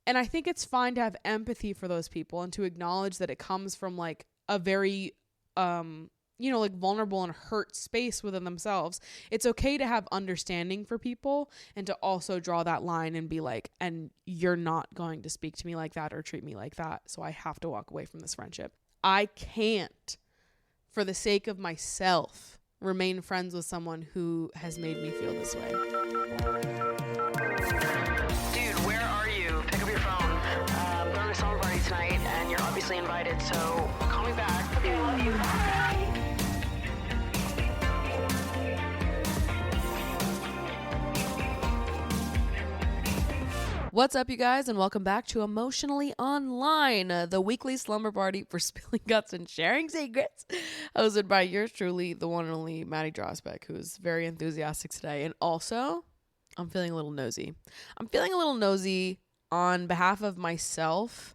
And I think it's fine to have empathy for those people and to acknowledge that it comes from like a very, like vulnerable and hurt space within themselves. It's okay to have understanding for people and to also draw that line and be like, and you're not going to speak to me like that or treat me like that. So I have to walk away from this friendship. I can't, for the sake of myself, remain friends with someone who has made me feel this way. Dude, where are you? Pick up your phone. I'm going to a summer party tonight, and you're obviously invited, so call me back. Okay, I love you. Bye. What's up, you guys, and welcome back to Emotionally Online, the weekly slumber party for spilling guts and sharing secrets, hosted by yours truly, the one and only Maddie Drosbeck, who's very enthusiastic today. And also, I'm feeling a little nosy. I'm feeling a little nosy on behalf of myself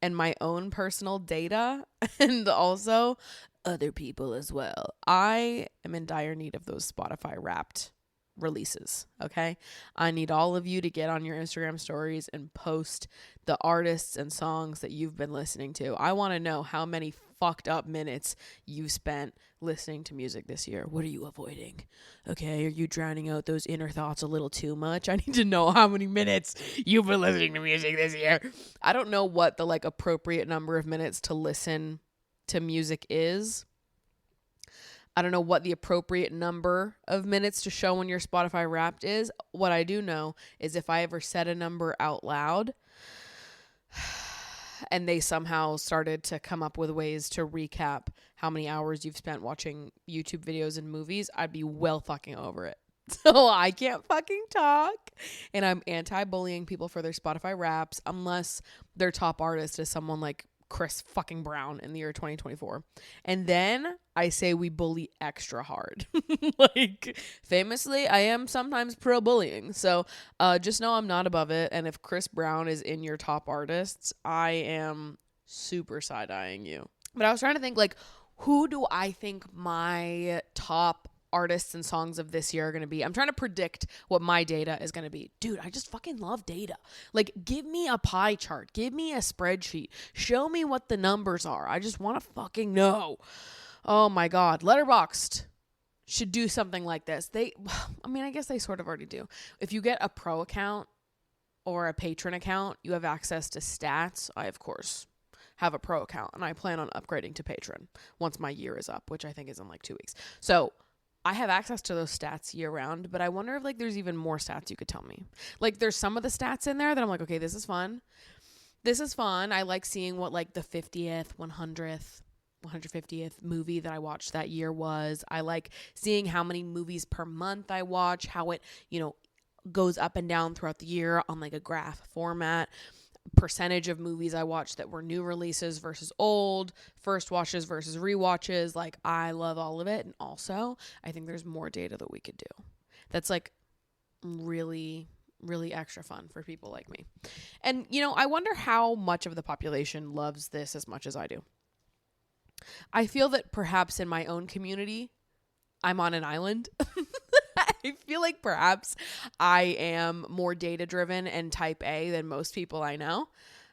and my own personal data, and also other people as well. I am in dire need of those Spotify Wrapped releases. Okay, I need all of you to get on your Instagram stories and post the artists and songs that you've been listening to. I want to know how many fucked up minutes you've spent listening to music this year. What are you avoiding? Okay, are you drowning out those inner thoughts a little too much? I need to know how many minutes you've been listening to music this year. I don't know what the like appropriate number of minutes to listen to music is. I don't know what the appropriate number of minutes to show on your Spotify Wrapped is. What I do know is if I ever said a number out loud and they somehow started to come up with ways to recap how many hours you've spent watching YouTube videos and movies, I'd be well fucking over it. So I can't fucking talk. And I'm anti-bullying people for their Spotify Wraps unless their top artist is someone like Chris fucking Brown in the year 2024. And then I say we bully extra hard. Like, famously, I am sometimes pro bullying. So just know I'm not above it. And if Chris Brown is in your top artists, I am super side-eyeing you. But I was trying to think, like, who do I think my top artists and songs of this year are going to be? I'm trying to predict what my data is going to be. Dude, I just fucking love data. Like, give me a pie chart. Give me a spreadsheet. Show me what the numbers are. I just want to fucking know. Oh my God. Letterboxd should do something like this. I guess they sort of already do. If you get a pro account or a patron account, you have access to stats. I, of course, have a pro account, and I plan on upgrading to patron once my year is up, which I think is in like 2 weeks. So I have access to those stats year round, but I wonder if like there's even more stats you could tell me. Like, there's some of the stats in there that I'm like, okay, this is fun. This is fun. I like seeing what like the 50th, 100th, 150th movie that I watched that year was. I like seeing how many movies per month I watch, how it, goes up and down throughout the year on like a graph format. Percentage of movies I watched that were new releases versus old, first watches versus rewatches. Like, I love all of it. And also, I think there's more data that we could do that's like really, really extra fun for people like me. And, I wonder how much of the population loves this as much as I do. I feel that perhaps in my own community, I'm on an island. I feel like perhaps I am more data driven and type A than most people I know.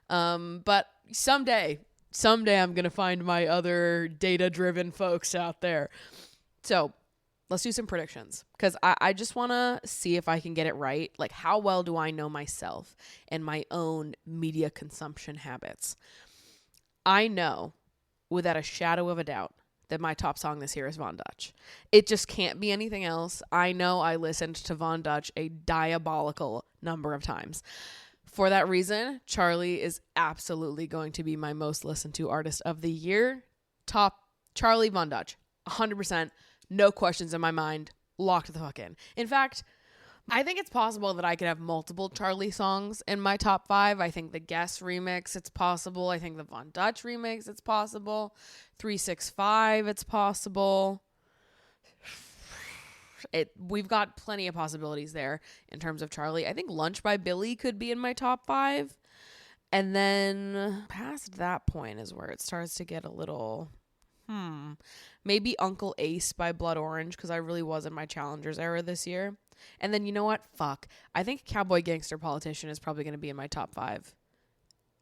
But someday I'm going to find my other data driven folks out there. So let's do some predictions, because I just want to see if I can get it right. Like, how well do I know myself and my own media consumption habits? I know without a shadow of a doubt that my top song this year is Von Dutch. It just can't be anything else. I know I listened to Von Dutch a diabolical number of times. For that reason, Charlie is absolutely going to be my most listened to artist of the year. Top Charlie Von Dutch. 100%. No questions in my mind. Locked the fuck in. In fact, I think it's possible that I could have multiple Charlie songs in my top 5. I think the Guess remix, it's possible. I think the Von Dutch remix, it's possible. 365, it's possible. We've got plenty of possibilities there in terms of Charlie. I think Lunch by Billy could be in my top 5. And then past that point is where it starts to get a little, maybe Uncle Ace by Blood Orange, because I really was in my Challengers era this year. And then, you know what? Fuck. I think Cowboy Gangster Politician is probably going to be in my top 5.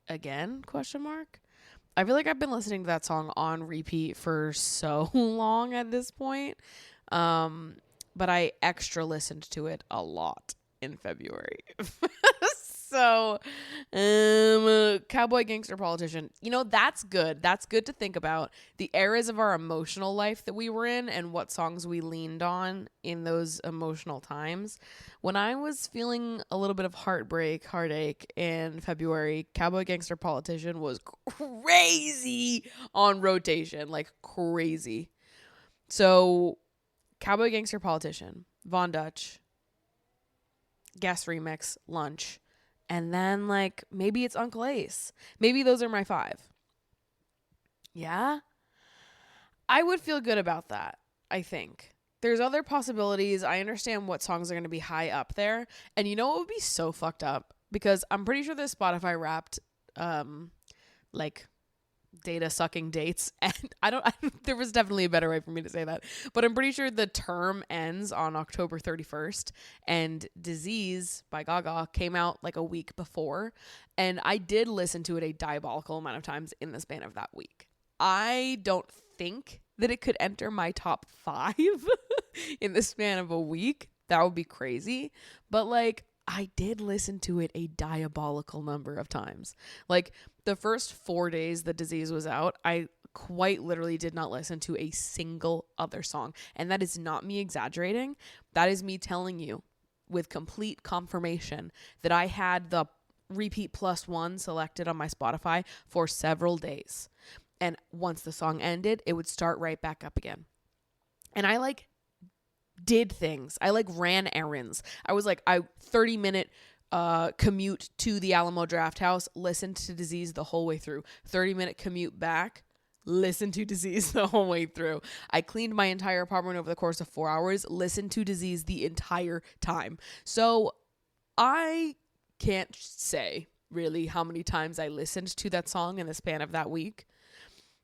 again? Question mark. I feel like I've been listening to that song on repeat for so long at this point. But I extra listened to it a lot in February. So, Cowboy Gangster Politician. You know, that's good. That's good to think about. The eras of our emotional life that we were in and what songs we leaned on in those emotional times. When I was feeling a little bit of heartache in February, Cowboy Gangster Politician was crazy on rotation. Like, crazy. So, Cowboy Gangster Politician, Von Dutch, Guest Remix, Lunch. And then, like, maybe it's Uncle Ace. Maybe those are my 5. Yeah? I would feel good about that, I think. There's other possibilities. I understand what songs are going to be high up there. And you know what would be so fucked up? Because I'm pretty sure this Spotify Wrapped, like, data sucking dates, and there was definitely a better way for me to say that, but I'm pretty sure the term ends on October 31st, and Disease by Gaga came out like a week before, and I did listen to it a diabolical amount of times in the span of that week. I don't think that it could enter my top 5 in the span of a week. That would be crazy, but like, I did listen to it a diabolical number of times. Like, the first 4 days the Disease was out, I quite literally did not listen to a single other song. And that is not me exaggerating. That is me telling you with complete confirmation that I had the repeat +1 selected on my Spotify for several days. And once the song ended, it would start right back up again. And I like did things. I like ran errands. I was like, 30-minute commute to the Alamo Draft House, listened to Disease the whole way through. 30-minute commute back, listened to Disease the whole way through. I cleaned my entire apartment over the course of 4 hours, listened to Disease the entire time. So I can't say really how many times I listened to that song in the span of that week.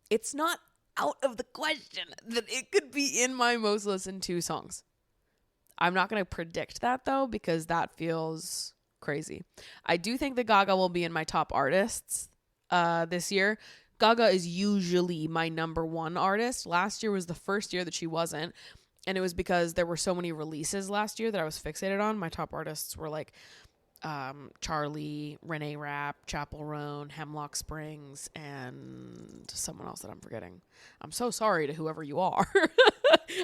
It's not out of the question that it could be in my most listened to songs. I'm not going to predict that though, because that feels crazy. I do think that Gaga will be in my top artists this year. Gaga is usually my number 1 artist. Last year was the first year that she wasn't. And it was because there were so many releases last year that I was fixated on. My top artists were like Charlie, Renee Rapp, Chappell Roan, Hemlock Springs, and someone else that I'm forgetting. I'm so sorry to whoever you are.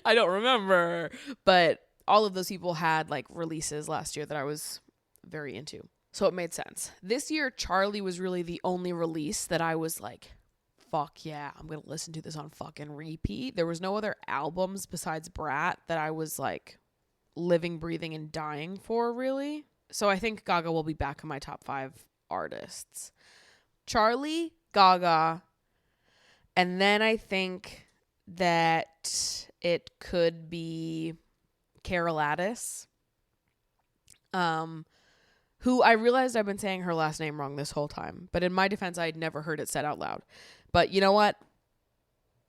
I don't remember. But all of those people had like releases last year that I was very into. So it made sense. This year, Charlie was really the only release that I was like, fuck yeah, I'm going to listen to this on fucking repeat. There was no other albums besides Brat that I was like living, breathing, and dying for, really. So I think Gaga will be back in my top 5 artists. Charlie, Gaga, and then I think that it could be Carol Addis, who I realized I've been saying her last name wrong this whole time. But in my defense, I'd never heard it said out loud. But you know what?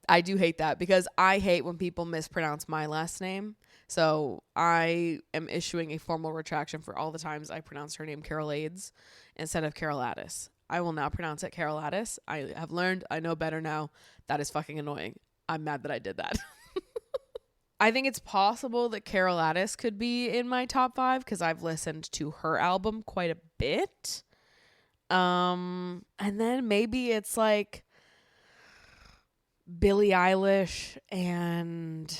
I do hate that because I hate when people mispronounce my last name. So I am issuing a formal retraction for all the times I pronounce her name Carol Aids instead of Carol Addis. I will now pronounce it Carol Addis. I have learned. I know better now. That is fucking annoying. I'm mad that I did that. I think it's possible that Carol Addis could be in my top 5 because I've listened to her album quite a bit. And then maybe it's like Billie Eilish and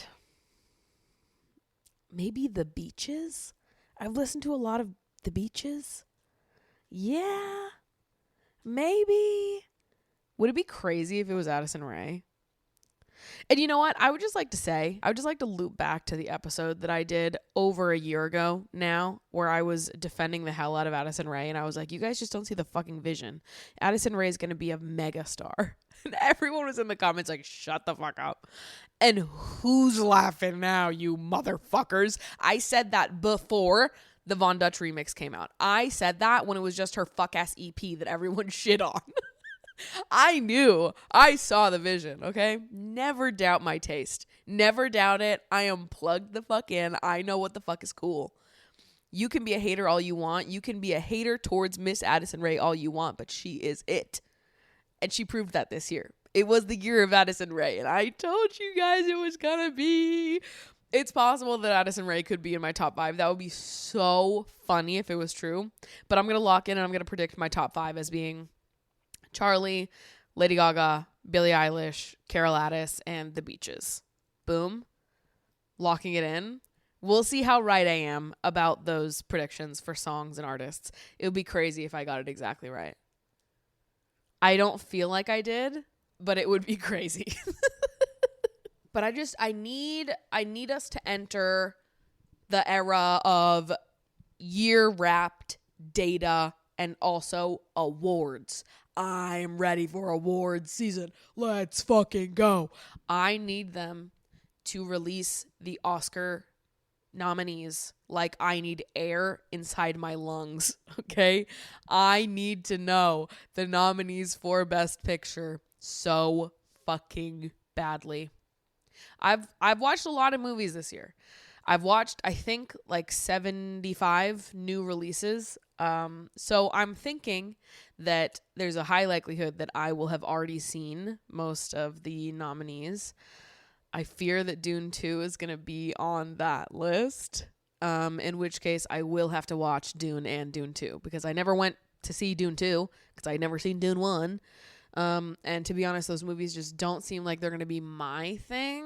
maybe The Beaches. I've listened to a lot of The Beaches. Yeah, maybe. Would it be crazy if it was Addison Rae? And you know what? I would just like to loop back to the episode that I did over a year ago now, where I was defending the hell out of Addison Rae, and I was like, you guys just don't see the fucking vision. Addison Rae is going to be a mega star. And everyone was in the comments like, shut the fuck up. And who's laughing now, you motherfuckers? I said that before the Von Dutch remix came out. I said that when it was just her fuck-ass EP that everyone shit on. I knew. I saw the vision, okay? Never doubt my taste. Never doubt it. I am plugged the fuck in. I know what the fuck is cool. You can be a hater all you want. You can be a hater towards Miss Addison Rae all you want, but she is it. And she proved that this year. It was the year of Addison Rae, and I told you guys it was gonna be. It's possible that Addison Rae could be in my top 5. That would be so funny if it was true. But I'm gonna lock in and I'm gonna predict my top 5 as being Charlie, Lady Gaga, Billie Eilish, Carol Addis, and The Beaches. Boom. Locking it in. We'll see how right I am about those predictions for songs and artists. It would be crazy if I got it exactly right. I don't feel like I did, but it would be crazy. But I need us to enter the era of year-wrapped data and also awards. I'm ready for awards season. Let's fucking go. I need them to release the Oscar nominees like I need air inside my lungs, okay? I need to know the nominees for Best Picture so fucking badly. I've watched a lot of movies this year. I've watched, I think, like 75 new releases. So I'm thinking that there's a high likelihood that I will have already seen most of the nominees. I fear that Dune 2 is going to be on that list, in which case I will have to watch Dune and Dune 2 because I never went to see Dune 2 because I'd never seen Dune 1. And to be honest, those movies just don't seem like they're going to be my thing.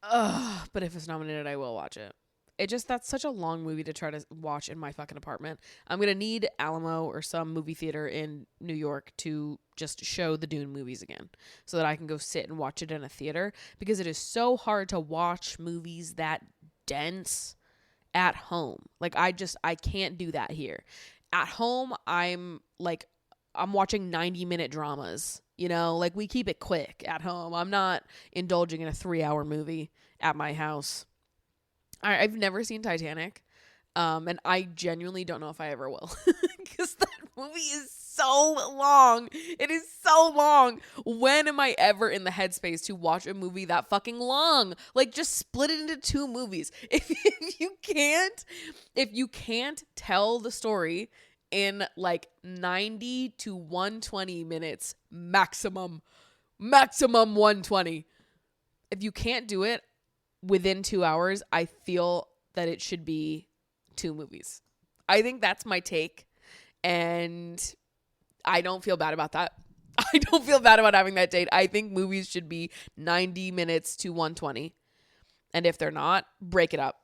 But if it's nominated, I will watch it. That's such a long movie to try to watch in my fucking apartment. I'm going to need Alamo or some movie theater in New York to just show the Dune movies again so that I can go sit and watch it in a theater because it is so hard to watch movies that dense at home. Like I can't do that here. At home, I'm watching 90-minute dramas, you know, like we keep it quick at home. I'm not indulging in a 3-hour movie at my house. I've never seen Titanic, and I genuinely don't know if I ever will because that movie is so long. It is so long. When am I ever in the headspace to watch a movie that fucking long? Like, just split it into 2 movies. If you can't tell the story in like 90 to 120 minutes maximum 120. If you can't do it within 2 hours, I feel that it should be 2 movies. I think that's my take, and I don't feel bad about that. I don't feel bad about having that date. I think movies should be 90 minutes to 120, and if they're not, break it up,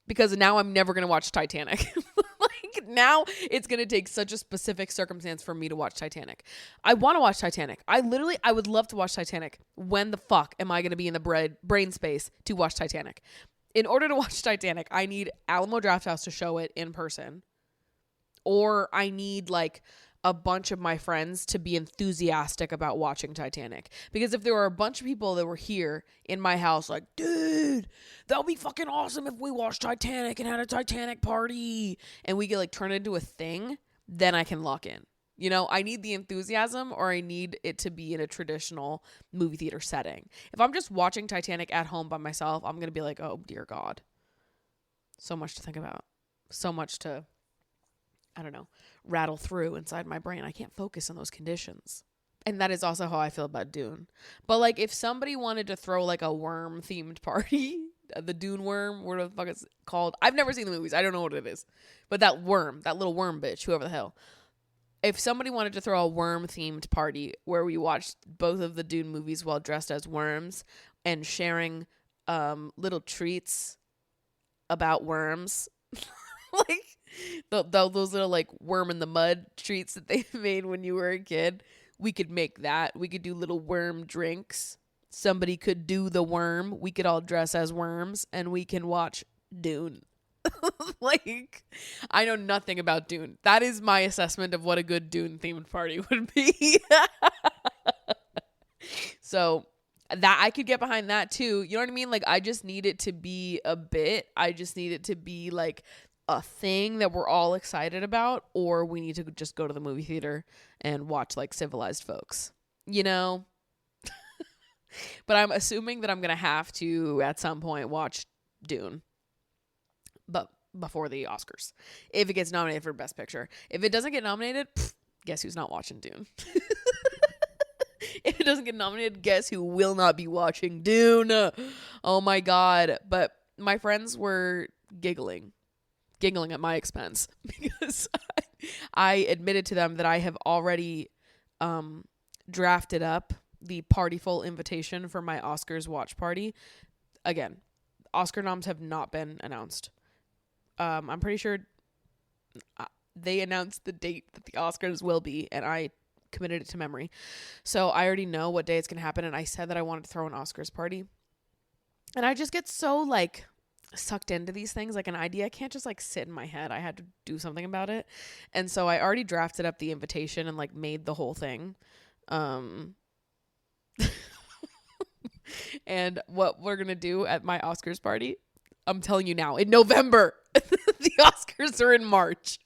because now I'm never going to watch Titanic. Now it's going to take such a specific circumstance for me to watch Titanic. I want to watch Titanic. I would love to watch Titanic. When the fuck am I going to be in the brain space to watch Titanic? In order to watch Titanic, I need Alamo Drafthouse to show it in person. Or I need like a bunch of my friends to be enthusiastic about watching Titanic. Because if there were a bunch of people that were here in my house like, dude, that would be fucking awesome if we watched Titanic and had a Titanic party and we could like turn it into a thing, then I can lock in. You know, I need the enthusiasm, or I need it to be in a traditional movie theater setting. If I'm just watching Titanic at home by myself, I'm going to be like, oh dear God. So much to think about. So much to, I don't know, rattle through inside my brain. I can't focus on those conditions. And that is also how I feel about Dune. But like if somebody wanted to throw like a worm themed party, the Dune worm, what the fuck it's called? I've never seen the movies. I don't know what it is. But that worm, that little worm bitch, whoever the hell. If somebody wanted to throw a worm themed party where we watched both of the Dune movies while dressed as worms and sharing little treats about worms, like those little like worm in the mud treats that they made when you were a kid, we could make that. We could do little worm drinks. Somebody could do the worm. We could all dress as worms and we can watch Dune. Like, I know nothing about Dune. That is my assessment of what a good Dune themed party would be. So that I could get behind that too. You know what I mean? Like, I just need it to be a bit. I just need it to be like a thing that we're all excited about, or we need to just go to the movie theater and watch like civilized folks, you know? But I'm assuming that I'm going to have to at some point watch Dune. but before the Oscars. If it gets nominated for Best Picture. If it doesn't get nominated, guess who's not watching Dune? If it doesn't get nominated, guess who will not be watching Dune? Oh my God. But my friends were giggling at my expense because I admitted to them that I have already drafted up the partyful invitation for my Oscars watch party. Again, Oscar noms have not been announced. I'm pretty sure they announced the date that the Oscars will be, and I committed it to memory. So I already know what day it's going to happen, and I said that I wanted to throw an Oscars party. And I just get so, like, sucked into these things. Like, an idea can't just, like, sit in my head. I had to do something about it. And so I already drafted up the invitation and, like, made the whole thing. And what we're going to do at my Oscars party, I'm telling you now, in November. The Oscars are in March.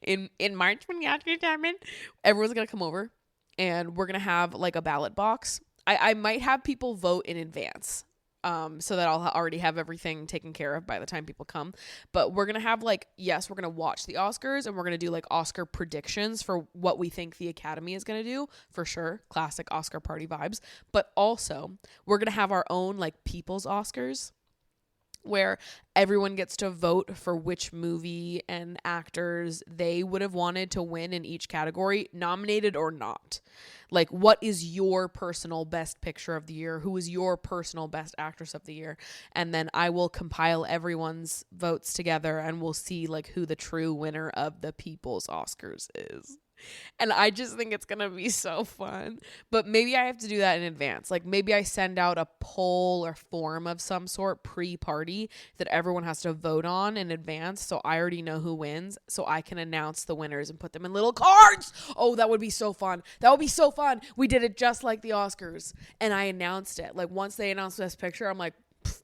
in March, when the Oscars happen, everyone's going to come over and we're going to have like a ballot box. I might have people vote in advance. So that I'll already have everything taken care of by the time people come. But we're going to have like, yes, we're going to watch the Oscars and we're going to do like Oscar predictions for what we think the Academy is going to do, for sure. Classic Oscar party vibes. But also we're going to have our own like people's Oscars, where everyone gets to vote for which movie and actors they would have wanted to win in each category, nominated or not. Like, what is your personal best picture of the year? Who is your personal best actress of the year? And then I will compile everyone's votes together and we'll see like who the true winner of the people's Oscars is. And I just think it's going to be so fun. But maybe I have to do that in advance. Like maybe I send out a poll or form of some sort pre-party that everyone has to vote on in advance. So I already know who wins. So I can announce the winners and put them in little cards. Oh, that would be so fun. That would be so fun. We did it just like the Oscars. And I announced it. Like once they announced Best Picture, I'm like,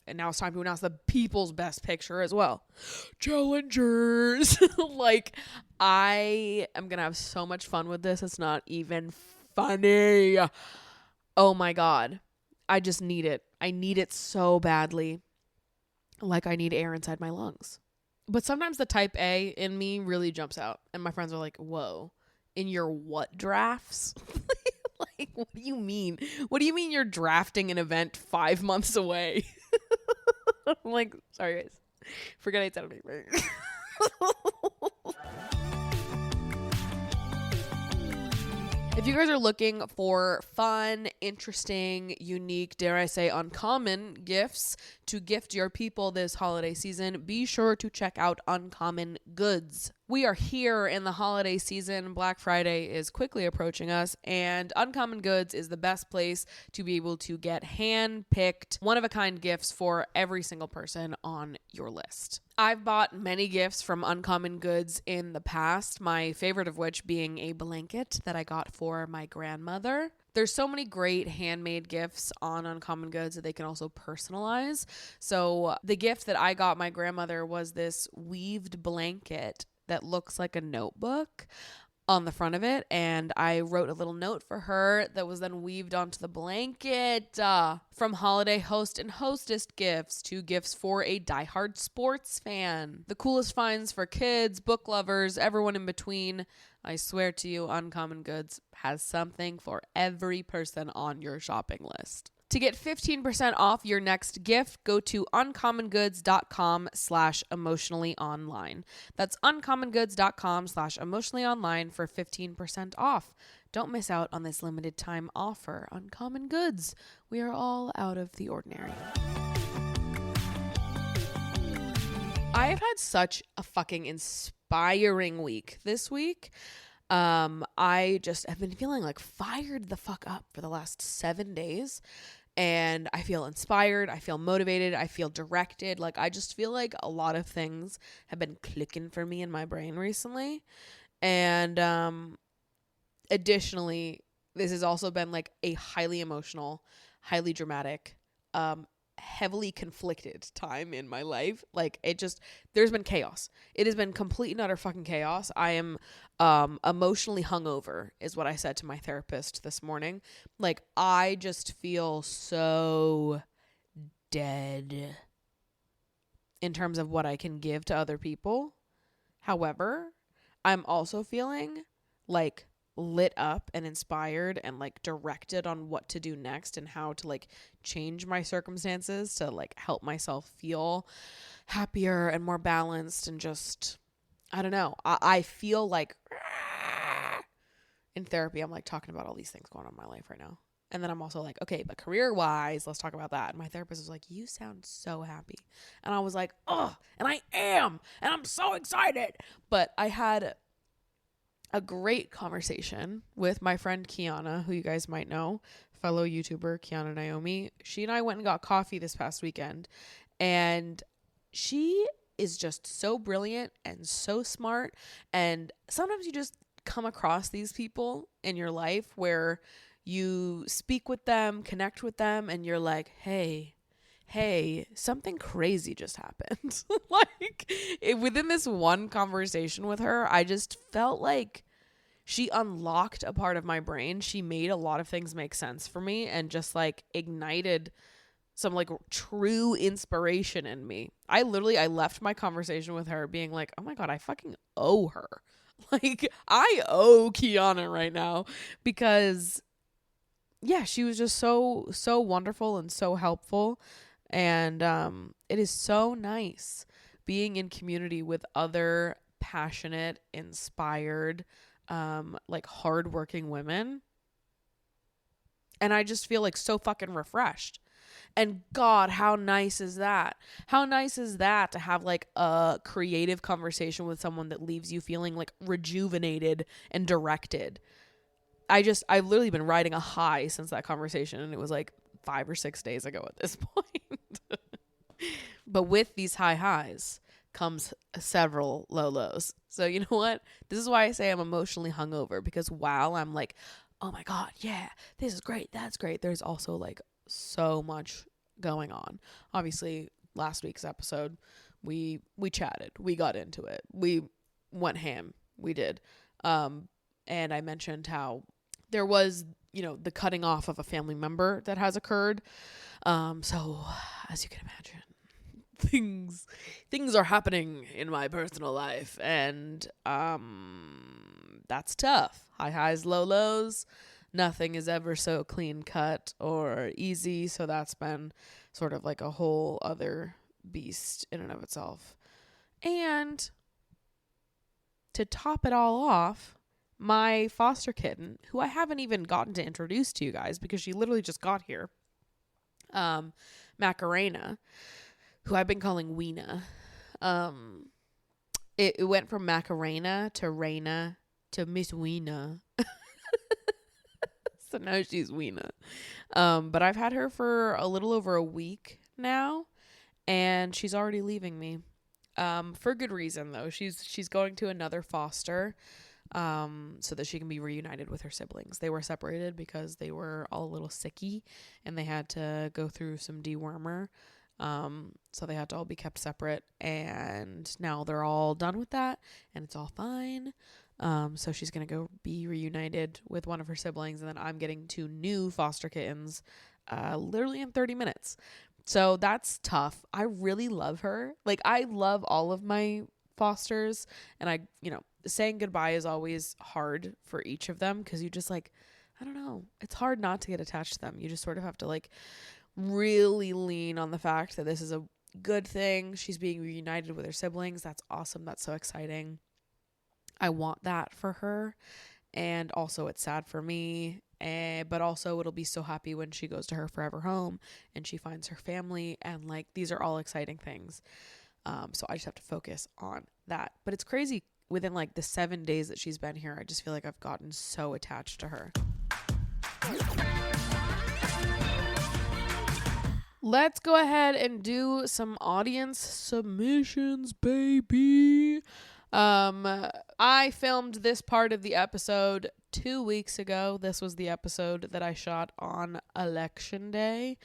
and now it's time to announce the people's best picture as well. Challengers. Like, I am going to have so much fun with this. It's not even funny. Oh my God. I just need it. I need it so badly. Like I need air inside my lungs. But sometimes the type A in me really jumps out. And my friends are like, whoa, in your what drafts? Like, what do you mean? What do you mean you're drafting an event 5 months away? I'm like, sorry guys. Forget I said anything. If you guys are looking for fun, interesting, unique, dare I say uncommon gifts to gift your people this holiday season, be sure to check out Uncommon Goods. We are here in the holiday season. Black Friday is quickly approaching us, and Uncommon Goods is the best place to be able to get hand-picked, one-of-a-kind gifts for every single person on your list. I've bought many gifts from Uncommon Goods in the past, my favorite of which being a blanket that I got for my grandmother. There's so many great handmade gifts on Uncommon Goods that they can also personalize. So the gift that I got my grandmother was this weaved blanket that looks like a notebook on the front of it, and I wrote a little note for her that was then weaved onto the blanket. From holiday host and hostess gifts to gifts for a diehard sports fan. The coolest finds for kids, book lovers, everyone in between. I swear to you, Uncommon Goods has something for every person on your shopping list. To get 15% off your next gift, go to uncommongoods.com/emotionallyonline. That's uncommongoods.com/emotionallyonline for 15% off. Don't miss out on this limited time offer. Uncommon Goods. We are all out of the ordinary. I have had such a fucking inspiring week this week. I just have been feeling like fired the fuck up for the last 7 days, and I feel inspired. I feel motivated. I feel directed. Like, I just feel like a lot of things have been clicking for me in my brain recently. And, additionally, this has also been like a highly emotional, highly dramatic, heavily conflicted time in my life. Like, there's been chaos. It has been complete and utter fucking chaos. I am emotionally hungover is what I said to my therapist this morning. Like, I just feel so dead. in terms of what I can give to other people. However, I'm also feeling like lit up and inspired and like directed on what to do next and how to like change my circumstances to like help myself feel happier and more balanced and just, I don't know. I feel like in therapy, I'm like talking about all these things going on in my life right now. And then I'm also like, okay, but career wise, let's talk about that. And my therapist was like, you sound so happy. And I was like, oh, and I am. And I'm so excited. But I had a great conversation with my friend Kiana, who you guys might know, fellow YouTuber Kiana Naomi. She and I went and got coffee this past weekend. And she is just so brilliant and so smart. And sometimes you just come across these people in your life where you speak with them, connect with them, and you're like, hey, something crazy just happened. Like within this one conversation with her, I just felt like she unlocked a part of my brain. She made a lot of things make sense for me and just like ignited some like true inspiration in me. I left my conversation with her being like, oh my God, I fucking owe her. Like I owe Kiana right now because yeah, she was just so wonderful and so helpful. And it is so nice being in community with other passionate, inspired, like hardworking women. And I just feel like so fucking refreshed. And God, how nice is that? How nice is that to have like a creative conversation with someone that leaves you feeling like rejuvenated and directed? I've literally been riding a high since that conversation, and it was like 5 or 6 days ago at this point. But with these high highs comes several low lows. So you know what? This is why I say I'm emotionally hungover, because while I'm like, oh my God, yeah, this is great, that's great, there's also like so much going on. Obviously, last week's episode, we chatted, we got into it, we went ham, we did. And I mentioned how there was, you know, the cutting off of a family member that has occurred. So as you can imagine, things are happening in my personal life, and that's tough. High highs, low lows. Nothing is ever so clean cut or easy. So that's been sort of like a whole other beast in and of itself. And to top it all off, my foster kitten, who I haven't even gotten to introduce to you guys because she literally just got here, Macarena, who I've been calling Weena. It went from Macarena to Reina to Miss Weena. So now she's Weena. But I've had her for a little over a week now, and she's already leaving me. For good reason though. She's going to another foster, so that she can be reunited with her siblings. They were separated because they were all a little sicky and they had to go through some dewormer. So they had to all be kept separate, and now they're all done with that and it's all fine. So she's going to go be reunited with one of her siblings, and then I'm getting 2 new foster kittens, literally in 30 minutes. So that's tough. I really love her. Like I love all of my fosters, and saying goodbye is always hard for each of them, because you just like, I don't know, it's hard not to get attached to them. You just sort of have to like really lean on the fact that this is a good thing. She's being reunited with her siblings. That's awesome. That's so exciting. I want that for her. And also it's sad for me. But also it'll be so happy when she goes to her forever home and she finds her family. And like, these are all exciting things. So I just have to focus on that. But it's crazy. Within like the 7 days that she's been here, I just feel like I've gotten so attached to her. Let's go ahead and do some audience submissions, baby. I filmed this part of the episode 2 weeks ago. This was the episode that I shot on election day.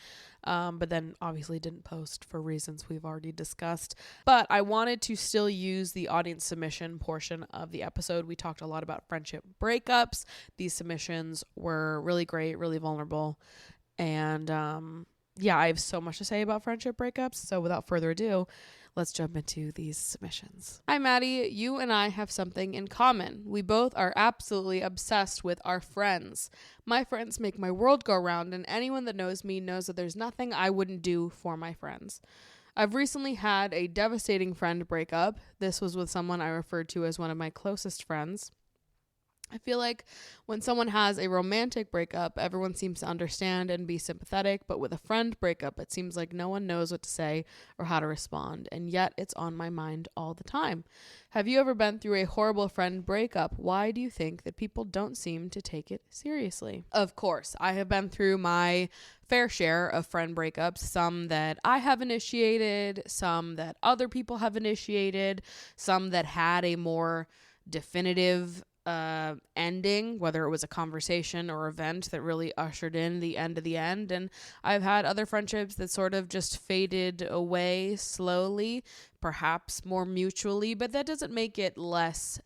But then obviously didn't post for reasons we've already discussed. But I wanted to still use the audience submission portion of the episode. We talked a lot about friendship breakups. These submissions were really great, really vulnerable. And yeah, I have so much to say about friendship breakups. So without further ado, let's jump into these submissions. Hi, Maddie. You and I have something in common. We both are absolutely obsessed with our friends. My friends make my world go round, and anyone that knows me knows that there's nothing I wouldn't do for my friends. I've recently had a devastating friend breakup. This was with someone I referred to as one of my closest friends. I feel like when someone has a romantic breakup, everyone seems to understand and be sympathetic, but with a friend breakup, it seems like no one knows what to say or how to respond, and yet it's on my mind all the time. Have you ever been through a horrible friend breakup? Why do you think that people don't seem to take it seriously? Of course, I have been through my fair share of friend breakups, some that I have initiated, some that other people have initiated, some that had a more definitive ending, whether it was a conversation or event that really ushered in the end of the end. And I've had other friendships that sort of just faded away slowly, perhaps more mutually, but that doesn't make it less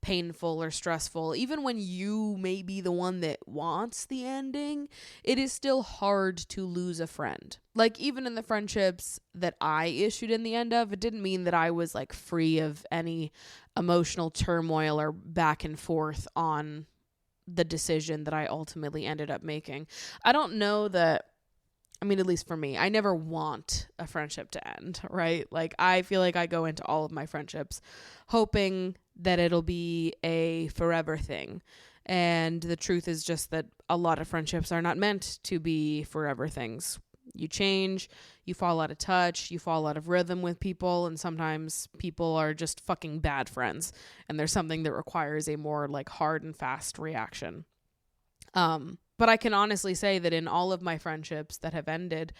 painful or stressful. Even when you may be the one that wants the ending, it is still hard to lose a friend. Like, even in the friendships that I issued in the end of, it didn't mean that I was like free of any emotional turmoil or back and forth on the decision that I ultimately ended up making. I don't know that, I mean, at least for me, I never want a friendship to end, right? Like, I feel like I go into all of my friendships hoping that it'll be a forever thing. And the truth is just that a lot of friendships are not meant to be forever things. You change, you fall out of touch, you fall out of rhythm with people, and sometimes people are just fucking bad friends. And there's something that requires a more like hard and fast reaction. But I can honestly say that in all of my friendships that have ended,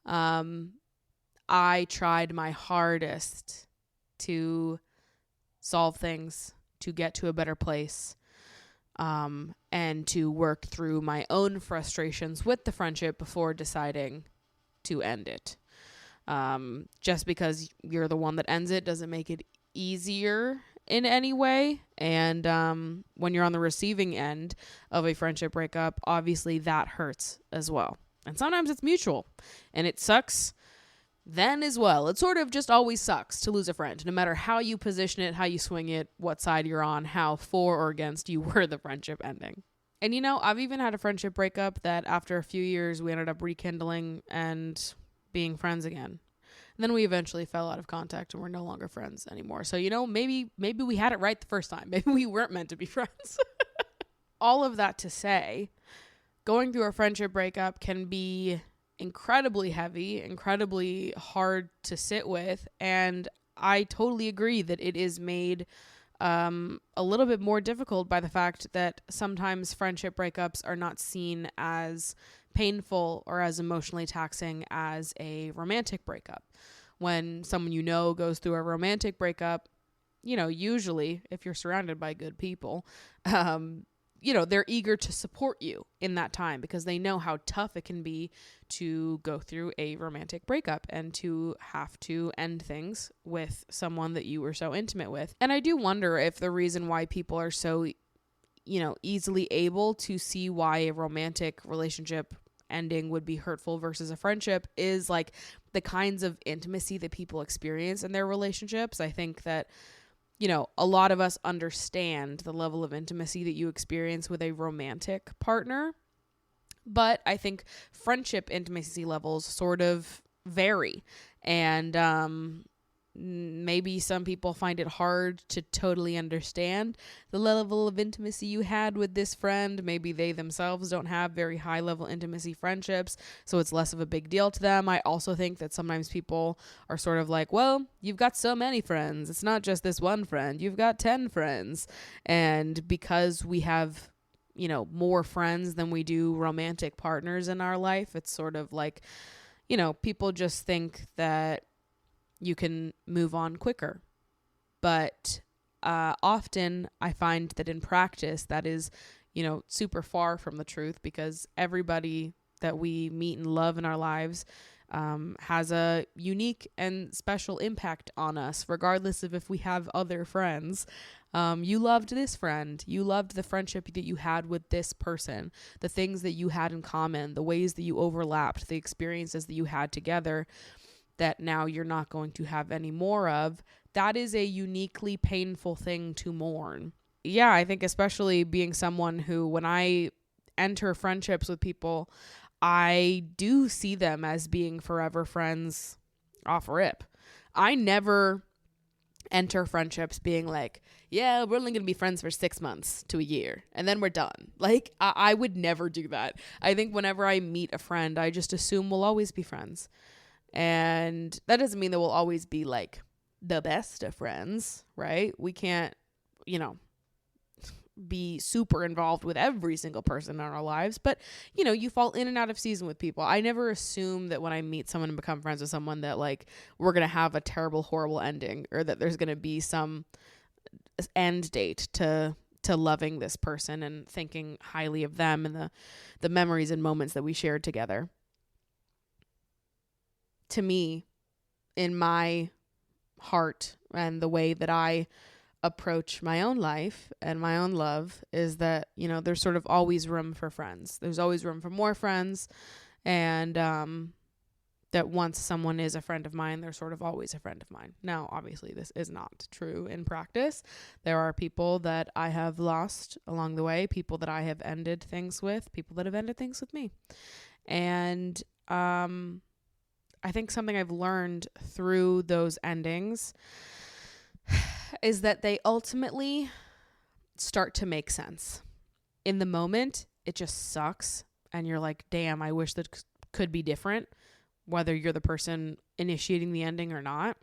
I tried my hardest to solve things, to get to a better place, and to work through my own frustrations with the friendship before deciding to end it. Just because you're the one that ends it doesn't make it easier in any way. And when you're on the receiving end of a friendship breakup, obviously that hurts as well. And sometimes it's mutual and it sucks then as well. It sort of just always sucks to lose a friend, no matter how you position it, how you swing it, what side you're on, how for or against you were the friendship ending. And you know, I've even had a friendship breakup that after a few years we ended up rekindling and being friends again. And then we eventually fell out of contact and we're no longer friends anymore. So, you know, maybe we had it right the first time. Maybe we weren't meant to be friends. All of that to say, going through a friendship breakup can be incredibly heavy, incredibly hard to sit with. And I totally agree that it is made a little bit more difficult by the fact that sometimes friendship breakups are not seen as painful or as emotionally taxing as a romantic breakup. When someone you know goes through a romantic breakup, you know, usually if you're surrounded by good people, you know, they're eager to support you in that time because they know how tough it can be to go through a romantic breakup and to have to end things with someone that you were so intimate with. And I do wonder if the reason why people are so, you know, easily able to see why a romantic relationship ending would be hurtful versus a friendship is like the kinds of intimacy that people experience in their relationships. I think that, you know, a lot of us understand the level of intimacy that you experience with a romantic partner, but I think friendship intimacy levels sort of vary. And maybe some people find it hard to totally understand the level of intimacy you had with this friend. Maybe they themselves don't have very high level intimacy friendships, so it's less of a big deal to them. I also think that sometimes people are sort of like, well, you've got so many friends. It's not just this one friend. You've got 10 friends. And because we have, you know, more friends than we do romantic partners in our life, it's sort of like, you know, people just think that you can move on quicker. But often I find that in practice, that is, you know, super far from the truth, because everybody that we meet and love in our lives has a unique and special impact on us, regardless of if we have other friends. You loved this friend. You loved the friendship that you had with this person, the things that you had in common, the ways that you overlapped, the experiences that you had together. that now you're not going to have any more of, that is a uniquely painful thing to mourn. Yeah, I think especially being someone who, when I enter friendships with people, I do see them as being forever friends off rip. I never enter friendships being like, yeah, we're only going to be friends for 6 months to a year and then we're done. Like, I would never do that. I think whenever I meet a friend, I just assume we'll always be friends. And that doesn't mean that we'll always be like the best of friends, right? We can't, be super involved with every single person in our lives, but you fall in and out of season with people. I never assume that when I meet someone and become friends with someone that like we're going to have a terrible, horrible ending, or that there's going to be some end date to loving this person and thinking highly of them and the memories and moments that we shared together. To me, in my heart and the way that I approach my own life and my own love, is that, there's sort of always room for friends. There's always room for more friends. And that once someone is a friend of mine, they're sort of always a friend of mine. Now, obviously, this is not true in practice. There are people that I have lost along the way, people that I have ended things with, people that have ended things with me. And I think something I've learned through those endings is that they ultimately start to make sense. In the moment, it just sucks. And you're like, damn, I wish that could be different, whether you're the person initiating the ending or not.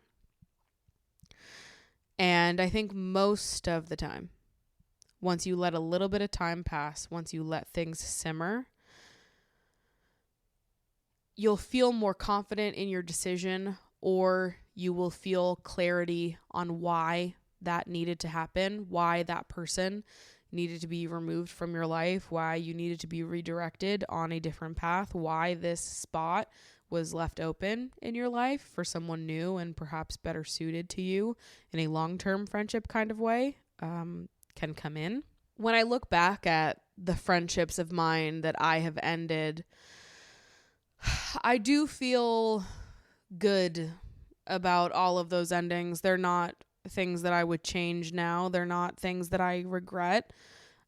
And I think most of the time, once you let a little bit of time pass, once you let things simmer, you'll feel more confident in your decision, or you will feel clarity on why that needed to happen, why that person needed to be removed from your life, why you needed to be redirected on a different path, why this spot was left open in your life for someone new and perhaps better suited to you in a long-term friendship kind of way, can come in. When I look back at the friendships of mine that I have ended, I do feel good about all of those endings. They're not things that I would change now. They're not things that I regret,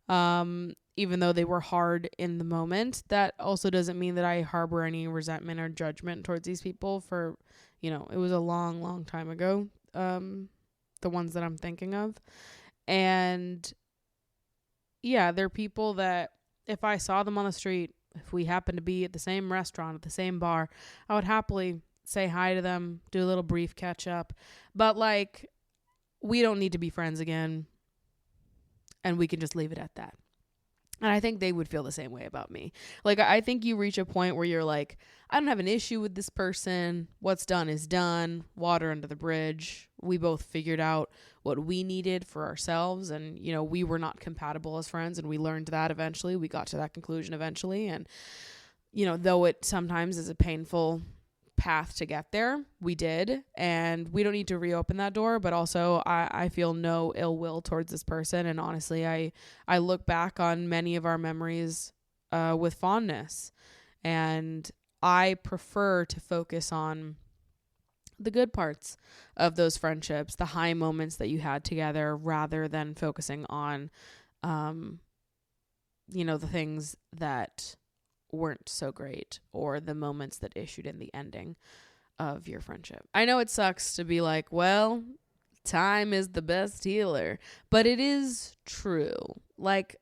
even though they were hard in the moment. That also doesn't mean that I harbor any resentment or judgment towards these people for, it was a long, long time ago, the ones that I'm thinking of. And yeah, they're people that if I saw them on the street, if we happened to be at the same restaurant, at the same bar, I would happily say hi to them, do a little brief catch up. But like, we don't need to be friends again, and we can just leave it at that. And I think they would feel the same way about me. Like, I think you reach a point where you're like, I don't have an issue with this person. What's done is done. Water under the bridge. We both figured out what we needed for ourselves. And, we were not compatible as friends. And we learned that eventually. We got to that conclusion eventually. And, though it sometimes is a painful path to get there, we did, and we don't need to reopen that door. But also I feel no ill will towards this person, and honestly I look back on many of our memories with fondness, and I prefer to focus on the good parts of those friendships, the high moments that you had together, rather than focusing on the things that weren't so great, or the moments that issued in the ending of your friendship. I know it sucks to be like, well, time is the best healer, but it is true. Like,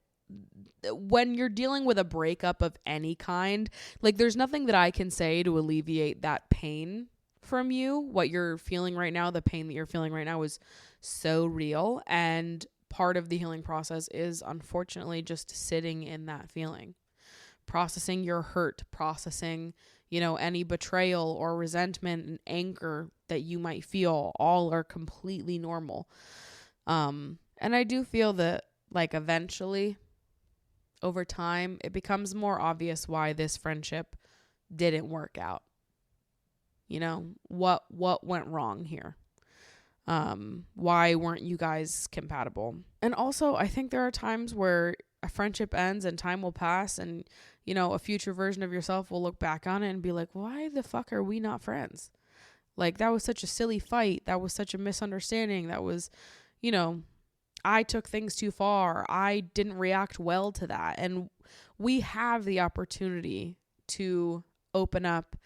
when you're dealing with a breakup of any kind, like, there's nothing that I can say to alleviate that pain from you. What you're feeling right now, the pain that you're feeling right now, is so real, and part of the healing process is unfortunately just sitting in that feeling, processing your hurt, processing, any betrayal or resentment and anger that you might feel. All are completely normal. And I do feel that, like, eventually, over time, it becomes more obvious why this friendship didn't work out. What went wrong here? Why weren't you guys compatible? And also, I think there are times where a friendship ends and time will pass, and a future version of yourself will look back on it and be like, why the fuck are we not friends? Like, that was such a silly fight. That was such a misunderstanding. That was, you know, I took things too far. I didn't react well to that. And we have the opportunity to open up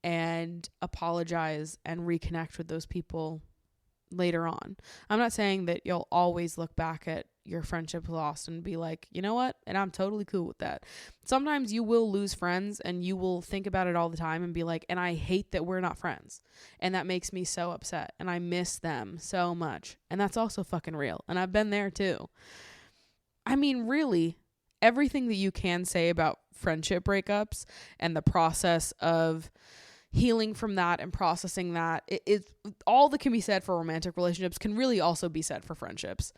and apologize and reconnect with those people later on. I'm not saying that you'll always look back at your friendship lost and be like, you know what? And I'm totally cool with that. Sometimes you will lose friends and you will think about it all the time and be like, and I hate that we're not friends. And that makes me so upset. And I miss them so much. And that's also fucking real. And I've been there too. I mean, really, everything that you can say about friendship breakups and the process of healing from that and processing that, it all that can be said for romantic relationships can really also be said for friendships.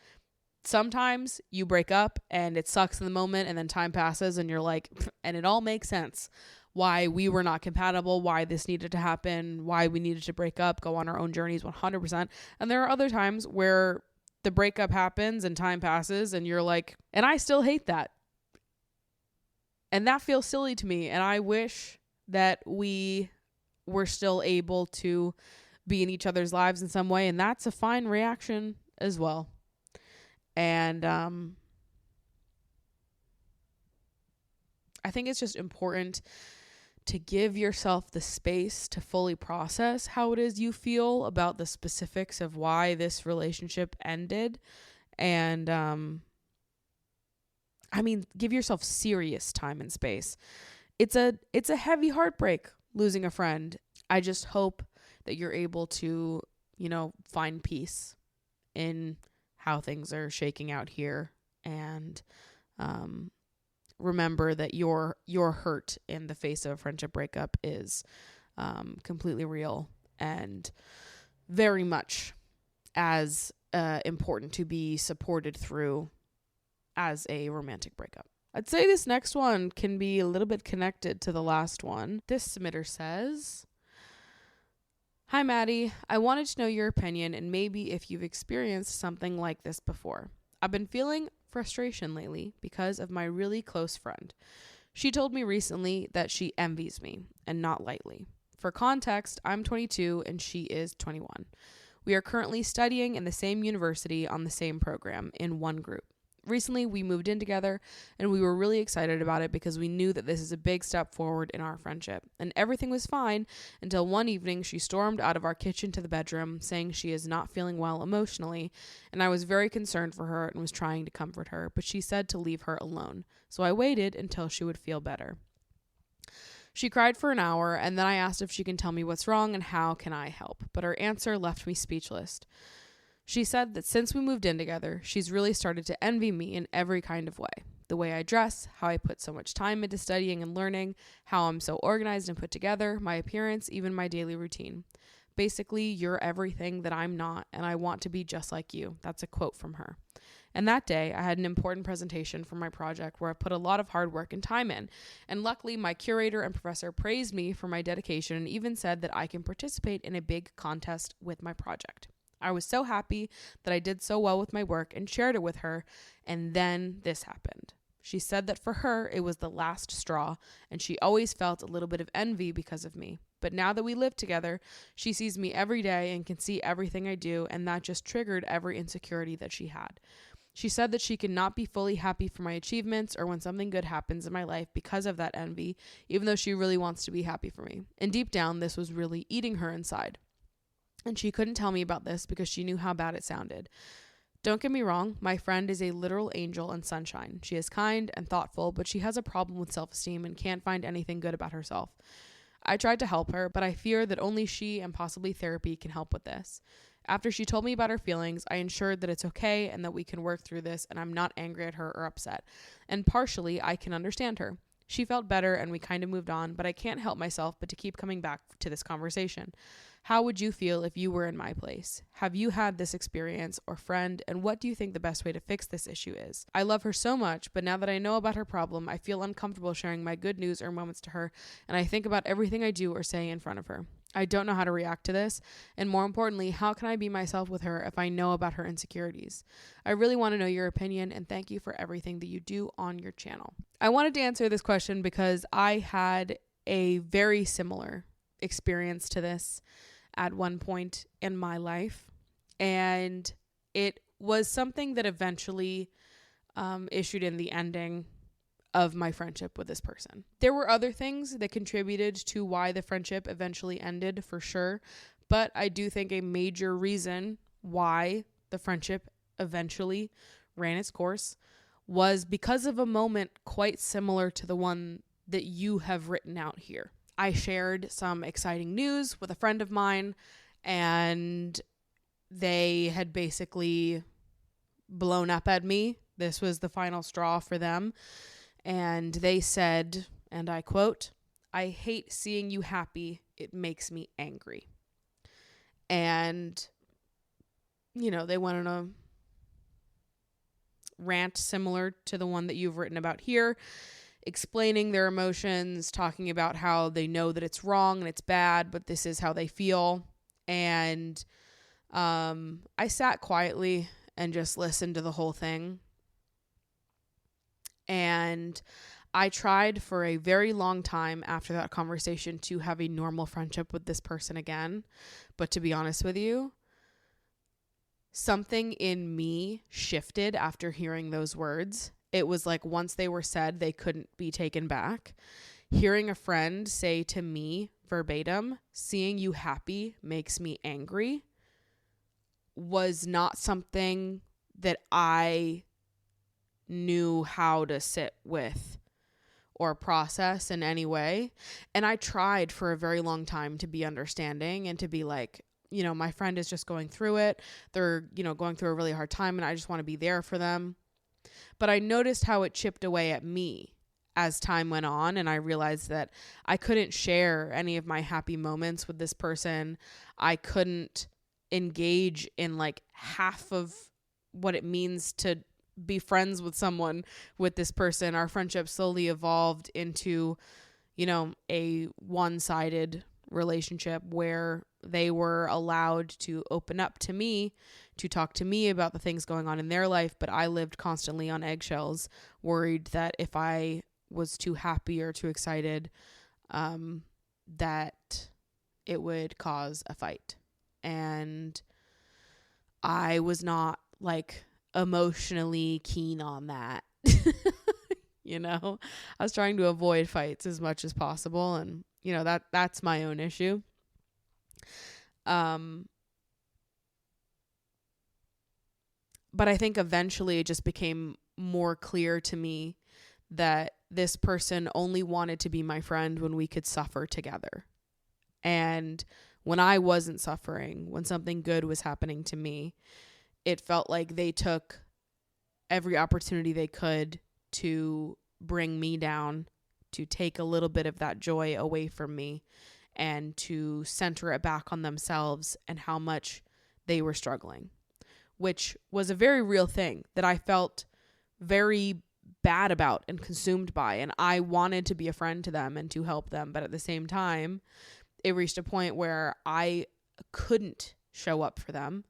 Sometimes you break up and it sucks in the moment, and then time passes and you're like, and it all makes sense why we were not compatible, why this needed to happen, why we needed to break up, go on our own journeys 100%. And there are other times where the breakup happens and time passes and you're like, and I still hate that. And that feels silly to me. And I wish that we were still able to be in each other's lives in some way. And that's a fine reaction as well. And I think it's just important to give yourself the space to fully process how it is you feel about the specifics of why this relationship ended. And I mean, give yourself serious time and space. It's a heavy heartbreak losing a friend. I just hope that you're able to, you know, find peace in how things are shaking out here, and remember that your hurt in the face of a friendship breakup is completely real and very much as important to be supported through as a romantic breakup. I'd say this next one can be a little bit connected to the last one. This submitter says, "Hi, Maddie. I wanted to know your opinion and maybe if you've experienced something like this before. I've been feeling frustration lately because of my really close friend. She told me recently that she envies me, and not lightly. For context, I'm 22 and she is 21. We are currently studying in the same university on the same program in one group. Recently, we moved in together, and we were really excited about it because we knew that this is a big step forward in our friendship. And everything was fine until one evening she stormed out of our kitchen to the bedroom, saying she is not feeling well emotionally, and I was very concerned for her and was trying to comfort her, but she said to leave her alone. So I waited until she would feel better. She cried for an hour, and then I asked if she can tell me what's wrong and how can I help, but her answer left me speechless. She said that since we moved in together, she's really started to envy me in every kind of way. The way I dress, how I put so much time into studying and learning, how I'm so organized and put together, my appearance, even my daily routine. Basically, you're everything that I'm not, and I want to be just like you. That's a quote from her. And that day, I had an important presentation for my project where I put a lot of hard work and time in. And luckily, my curator and professor praised me for my dedication and even said that I can participate in a big contest with my project. I was so happy that I did so well with my work and shared it with her, and then this happened. She said that for her, it was the last straw, and she always felt a little bit of envy because of me. But now that we live together, she sees me every day and can see everything I do, and that just triggered every insecurity that she had. She said that she cannot be fully happy for my achievements or when something good happens in my life because of that envy, even though she really wants to be happy for me. And deep down, this was really eating her inside. And she couldn't tell me about this because she knew how bad it sounded. Don't get me wrong, my friend is a literal angel and sunshine. She is kind and thoughtful, but she has a problem with self-esteem and can't find anything good about herself. I tried to help her, but I fear that only she and possibly therapy can help with this. After she told me about her feelings, I ensured that it's okay and that we can work through this, and I'm not angry at her or upset. And partially, I can understand her. She felt better and we kind of moved on, but I can't help myself but to keep coming back to this conversation. How would you feel if you were in my place? Have you had this experience or friend, and what do you think the best way to fix this issue is? I love her so much, but now that I know about her problem, I feel uncomfortable sharing my good news or moments to her, and I think about everything I do or say in front of her. I don't know how to react to this, and more importantly, how can I be myself with her if I know about her insecurities? I really want to know your opinion, and thank you for everything that you do on your channel." I wanted to answer this question because I had a very similar experience to this. at one point in my life. And it was something that eventually issued in the ending of my friendship with this person. There were other things that contributed to why the friendship eventually ended, for sure. But I do think a major reason why the friendship eventually ran its course was because of a moment quite similar to the one that you have written out here. I shared some exciting news with a friend of mine, and they had basically blown up at me. This was the final straw for them. And they said, and I quote, "I hate seeing you happy. It makes me angry." And, you know, they went on a rant similar to the one that you've written about here, explaining their emotions, talking about how they know that it's wrong and it's bad, but this is how they feel. And I sat quietly and just listened to the whole thing. And I tried for a very long time after that conversation to have a normal friendship with this person again. But to be honest with you, something in me shifted after hearing those words. It was like once they were said, they couldn't be taken back. Hearing a friend say to me verbatim, "Seeing you happy makes me angry," was not something that I knew how to sit with or process in any way. And I tried for a very long time to be understanding and to be like, you know, my friend is just going through it. They're, you know, going through a really hard time and I just want to be there for them. But I noticed how it chipped away at me as time went on, and I realized that I couldn't share any of my happy moments with this person. I couldn't engage in like half of what it means to be friends with someone with this person. Our friendship slowly evolved into, you know, a one-sided relationship where they were allowed to open up to me, to talk to me about the things going on in their life, but I lived constantly on eggshells, worried that if I was too happy or too excited, that it would cause a fight. And I was not like emotionally keen on that. You know, I was trying to avoid fights as much as possible, and you know, that's my own issue. But I think eventually it just became more clear to me that this person only wanted to be my friend when we could suffer together. And when I wasn't suffering, when something good was happening to me, it felt like they took every opportunity they could to bring me down, to take a little bit of that joy away from me, and to center it back on themselves and how much they were struggling, which was a very real thing that I felt very bad about and consumed by. And I wanted to be a friend to them and to help them. But at the same time, it reached a point where I couldn't show up for them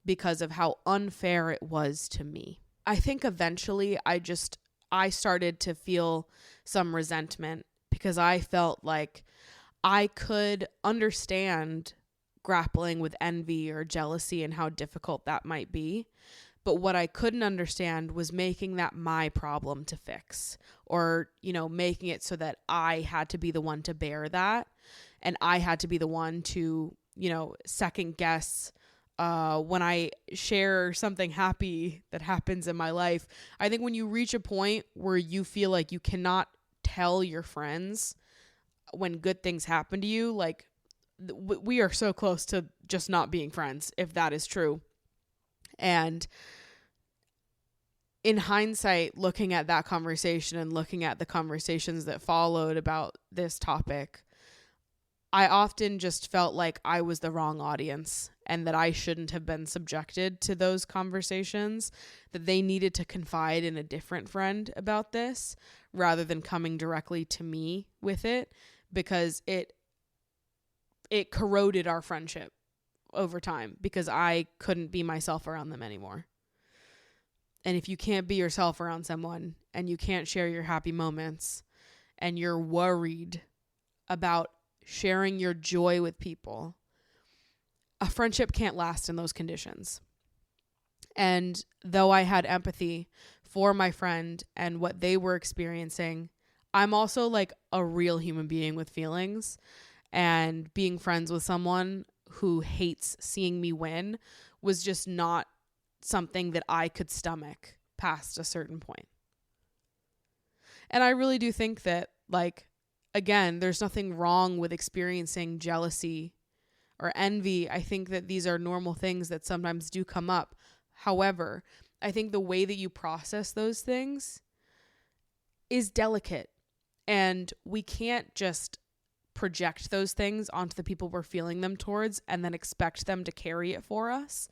because of how unfair it was to me. I think eventually I started to feel some resentment because I felt like I could understand grappling with envy or jealousy and how difficult that might be. But what I couldn't understand was making that my problem to fix, or, you know, making it so that I had to be the one to bear that. And I had to be the one to, you know, second guess when I share something happy that happens in my life. I think when you reach a point where you feel like you cannot tell your friends when good things happen to you, like we are so close to just not being friends, if that is true. And in hindsight, looking at that conversation and looking at the conversations that followed about this topic, I often just felt like I was the wrong audience and that I shouldn't have been subjected to those conversations, that they needed to confide in a different friend about this rather than coming directly to me with it, because it corroded our friendship over time because I couldn't be myself around them anymore. And if you can't be yourself around someone and you can't share your happy moments and you're worried about sharing your joy with people, a friendship can't last in those conditions. And though I had empathy for my friend and what they were experiencing, I'm also like a real human being with feelings, and being friends with someone who hates seeing me win was just not something that I could stomach past a certain point. And I really do think that, like, again, there's nothing wrong with experiencing jealousy or envy. I think that these are normal things that sometimes do come up. However, I think the way that you process those things is delicate, and we can't just project those things onto the people we're feeling them towards and then expect them to carry it for us.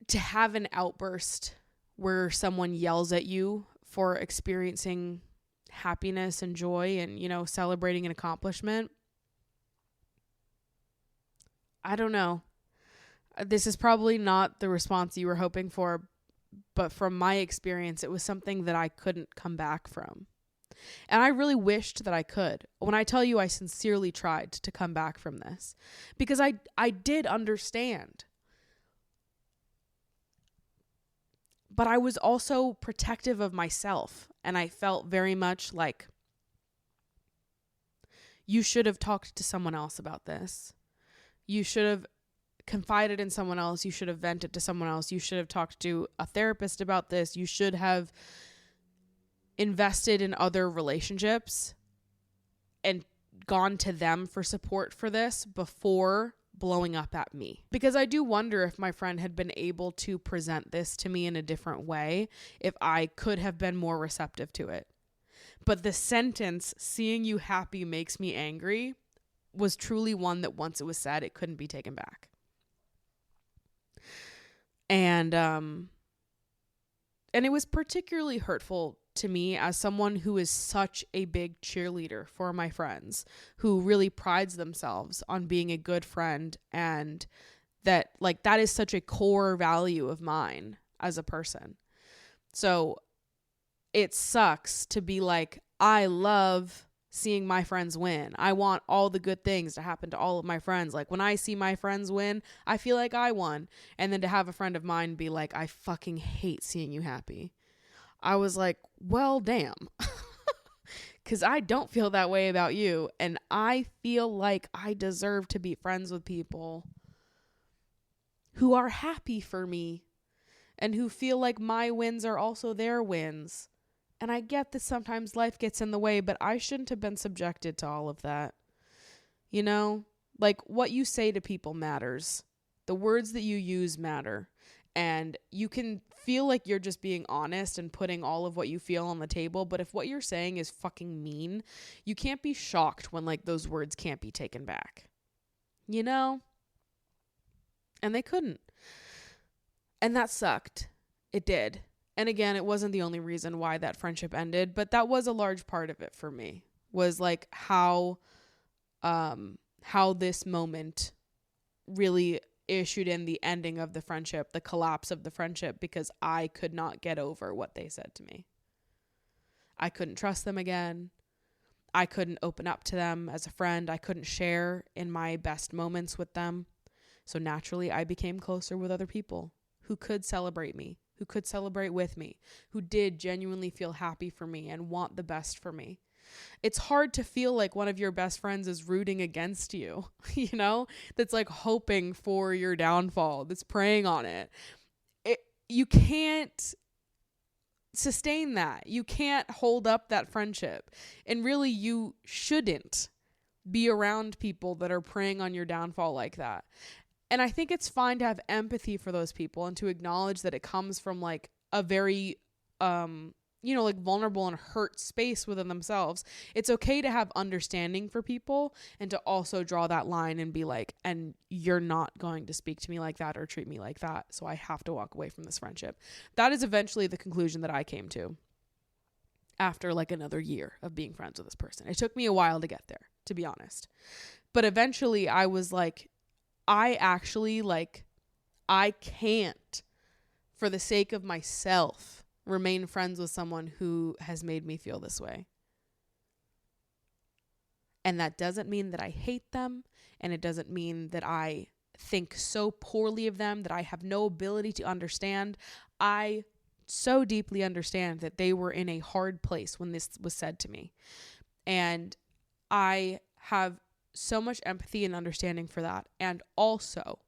To have an outburst where someone yells at you for experiencing happiness and joy and, you know, celebrating an accomplishment, I don't know. This is probably not the response you were hoping for, but from my experience, it was something that I couldn't come back from. And I really wished that I could. When I tell you I sincerely tried to come back from this, because I did understand. But I was also protective of myself, and I felt very much like, you should have talked to someone else about this. You should have confided in someone else. You should have vented to someone else. You should have talked to a therapist about this. You should have invested in other relationships and gone to them for support for this before blowing up at me. Because I do wonder if my friend had been able to present this to me in a different way, if I could have been more receptive to it. But the sentence, "seeing you happy makes me angry," was truly one that once it was said, it couldn't be taken back. And it was particularly hurtful to me as someone who is such a big cheerleader for my friends, who really prides themselves on being a good friend, and that, like, that is such a core value of mine as a person. So it sucks to be like, I love seeing my friends win. I want all the good things to happen to all of my friends. Like, when I see my friends win, I feel like I won. And then to have a friend of mine be like, I fucking hate seeing you happy. I was like, well, damn. Because I don't feel that way about you. And I feel like I deserve to be friends with people who are happy for me and who feel like my wins are also their wins. And I get that sometimes life gets in the way, but I shouldn't have been subjected to all of that. You know, like, what you say to people matters. The words that you use matter. And you can feel like you're just being honest and putting all of what you feel on the table. But if what you're saying is fucking mean, you can't be shocked when, like, those words can't be taken back. You know? And they couldn't. And that sucked. It did. And again, it wasn't the only reason why that friendship ended, but that was a large part of it for me, was like how this moment really issued in the ending of the friendship, the collapse of the friendship, because I could not get over what they said to me. I couldn't trust them again. I couldn't open up to them as a friend. I couldn't share in my best moments with them. So naturally, I became closer with other people who could celebrate me, who could celebrate with me, who did genuinely feel happy for me and want the best for me. It's hard to feel like one of your best friends is rooting against you, you know, that's like hoping for your downfall, that's preying on it. You can't sustain that. You can't hold up that friendship. And really, you shouldn't be around people that are preying on your downfall like that. And I think it's fine to have empathy for those people and to acknowledge that it comes from like a very, like vulnerable and hurt space within themselves. It's okay to have understanding for people and to also draw that line and be like, and you're not going to speak to me like that or treat me like that. So I have to walk away from this friendship. That is eventually the conclusion that I came to after like another year of being friends with this person. It took me a while to get there, to be honest. But eventually I was like, I can't, for the sake of myself, remain friends with someone who has made me feel this way. And that doesn't mean that I hate them. And it doesn't mean that I think so poorly of them that I have no ability to understand. I so deeply understand that they were in a hard place when this was said to me. And I have so much empathy and understanding for that. And also,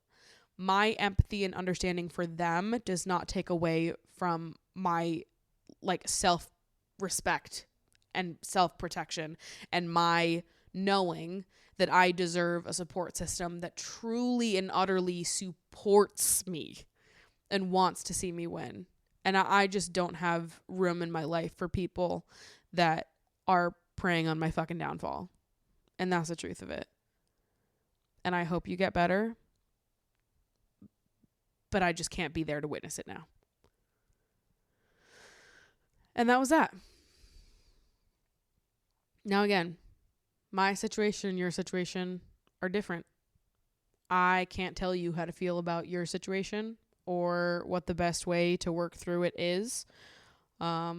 my empathy and understanding for them does not take away from my like self-respect and self-protection and my knowing that I deserve a support system that truly and utterly supports me and wants to see me win. And I just don't have room in my life for people that are preying on my fucking downfall. And that's the truth of it. And I hope you get better. But I just can't be there to witness it now. And that was that. Now again, my situation and your situation are different. I can't tell you how to feel about your situation or what the best way to work through it is. But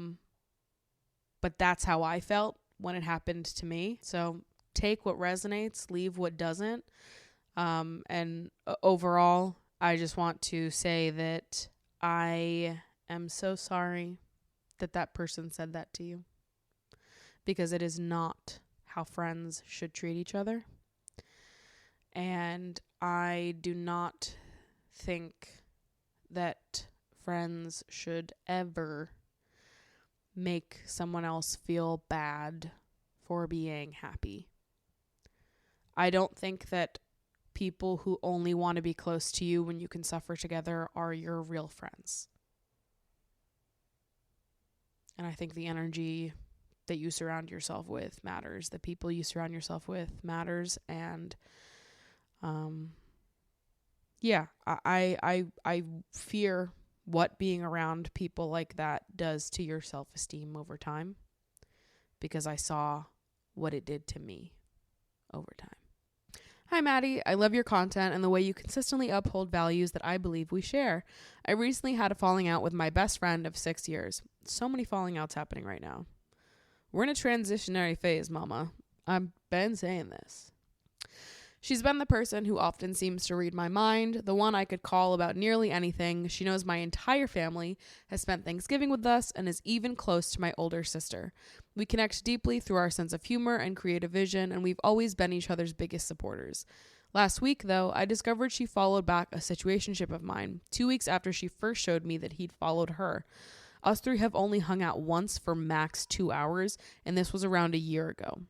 that's how I felt when it happened to me. So take what resonates, leave what doesn't. And overall, I just want to say that I am so sorry that that person said that to you, because it is not how friends should treat each other. And I do not think that friends should ever make someone else feel bad for being happy. I don't think that people who only want to be close to you when you can suffer together are your real friends. And I think the energy that you surround yourself with matters. The people you surround yourself with matters. And I fear what being around people like that does to your self-esteem over time, because I saw what it did to me over time. Hi, Maddie. I love your content and the way you consistently uphold values that I believe we share. I recently had a falling out with my best friend of 6 years. So many falling outs happening right now. We're in a transitionary phase, mama. I've been saying this. She's been the person who often seems to read my mind, the one I could call about nearly anything. She knows my entire family, has spent Thanksgiving with us, and is even close to my older sister. We connect deeply through our sense of humor and creative vision, and we've always been each other's biggest supporters. Last week, though, I discovered she followed back a situationship of mine 2 weeks after she first showed me that he'd followed her. Us three have only hung out once for max 2 hours, and this was around a year ago.